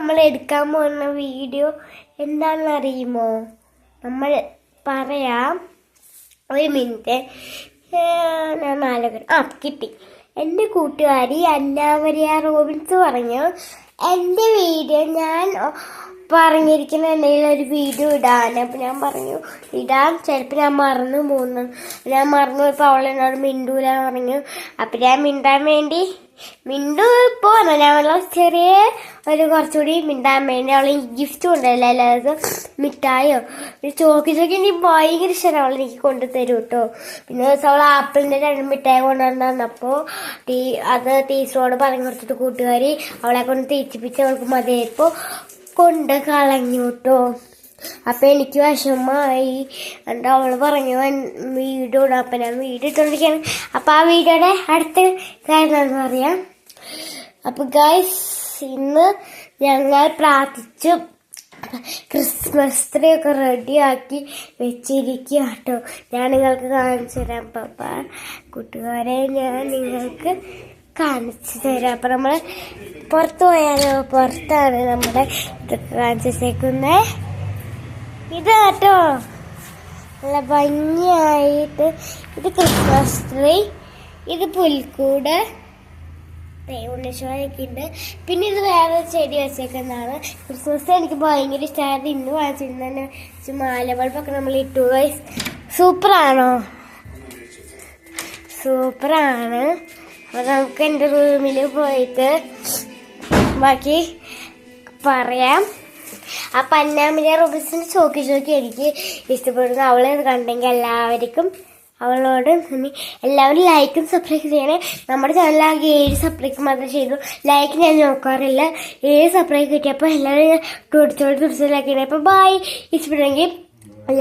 നമ്മൾ എടുക്കാൻ പോകുന്ന വീഡിയോ എന്താണെന്ന് അറിയുമോ? നമ്മൾ പറയാം. ഒരു മിനിറ്റ്, ഞാൻ കിട്ടി. എൻ്റെ കൂട്ടുകാരി അന്നാമരിയ റോബിൻസ് പറഞ്ഞു എൻ്റെ വീഡിയോ ഞാൻ പറഞ്ഞിരിക്കുന്ന എന്തെങ്കിലും ഒരു വീഡിയോ ഇടാൻ. അപ്പം ഞാൻ പറഞ്ഞു ഇടാം. ചിലപ്പോൾ ഞാൻ മറന്നു പോയപ്പോൾ അവളെന്നോട് മിണ്ടൂല പറഞ്ഞു. അപ്പം ഞാൻ മിണ്ടാൻ വേണ്ടി ഇപ്പോൾ ഞാൻ ചെറിയ കുറച്ചുകൂടി മിണ്ടാൻ വേണ്ടി അവൾ ഗിഫ്റ്റ് കൊണ്ടുവരില്ല. എല്ലാവർക്കും മിഠായോ ചോക്കി എനിക്ക് ഭയങ്കര ഇഷ്ടമാണ്. അവൾ എനിക്ക് കൊണ്ടുതരും കേട്ടോ. പിന്നെ ദിവസം അവൾ ആപ്പിളിൻ്റെ 2 മിഠായി കൊണ്ടുവന്നപ്പോൾ അത് ടീച്ചറോട് പറഞ്ഞു കൊടുത്തിട്ട് കൂട്ടുകാരി അവളെ കൊണ്ട് തീറ്റിപ്പിച്ച് അവൾക്ക് മതിയായപ്പോൾ കൊണ്ട് കളഞ്ഞു കേട്ടോ. അപ്പം എനിക്ക് വിഷമമായി. എന്നിട്ട് അവൾ പറഞ്ഞു വീഡിയോ ഇടാം. അപ്പം ഞാൻ വീഡിയോ ഇട്ടുകൊണ്ടിരിക്കുകയാണ്. അപ്പം ആ വീഡിയോയുടെ അടുത്ത കാര്യമെന്ന് പറയാം. അപ്പം ഗൈസ്, ഇന്ന് ഞങ്ങൾ പ്രാർത്ഥിച്ചു ക്രിസ്മസ് ട്രീ ഒക്കെ റെഡിയാക്കി വെച്ചിരിക്കുക കേട്ടോ. ഞാൻ നിങ്ങൾക്ക് കാണിച്ചു തരാം. പപ്പ കൂട്ടുകാരെ ഞാൻ നിങ്ങൾക്ക് കാണിച്ചു തരാം. അപ്പം നമ്മൾ പുറത്ത് പോയാലോ? പുറത്താണ് നമ്മുടെ ഇതൊക്കെ കാണിച്ചേക്കുന്നത്. ഇത് കേട്ടോ നല്ല ഭംഗിയായിട്ട്. ഇത് ക്രിസ്മസ് ട്രീ, ഇത് പുൽക്കൂട്, ഉണ്ണീശ്വരൊക്കെ ഉണ്ട്. പിന്നെ ഇത് വേറെ ചെടി വെച്ചേക്കുന്നതാണ്. ക്രിസ്മസ് എനിക്ക് ഭയങ്കര ഇഷ്ടമായത്. ഇന്ന് വാങ്ങിച്ചിരുന്ന മാല ബൾബൊക്കെ നമ്മൾ ഇട്ടു. ഗൈസ് സൂപ്പറാണോ? സൂപ്പറാണ്. അപ്പോൾ നമുക്ക് എൻ്റെ റൂമിൽ പോയിട്ട് ബാക്കി പറയാം. ആ അന്നാമരിയ റോബിൻസിന്റെ ചോക്കി എനിക്ക് ഇഷ്ടപ്പെടുന്നു. അവളെ കണ്ടെങ്കിൽ എല്ലാവർക്കും അവളോട് എല്ലാവരും ലൈക്കും സബ്സ്ക്രൈബ് ചെയ്യണേ. നമ്മുടെ ചാനലാകെ 7 സബ്സ്ക്രൈബ് മാത്രമേ ചെയ്തു. ലൈക്ക് ഞാൻ നോക്കാറില്ല. 7 സബ്സ്ക്രൈബ് കിട്ടിയപ്പോൾ എല്ലാവരും തുടിച്ചോട് ലൈക്ക് ചെയ്യണേ. അപ്പോൾ ബൈ. ഇഷ്ടപ്പെട്ടെങ്കിൽ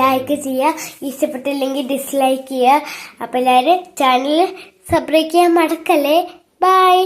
ലൈക്ക് ചെയ്യുക, ഇഷ്ടപ്പെട്ടില്ലെങ്കിൽ ഡിസ്ലൈക്ക് ചെയ്യുക. അപ്പോൾ എല്ലാവരും ചാനൽ സബ്സ്ക്രൈബ് ചെയ്യാൻ മറക്കല്ലേ. ബൈ.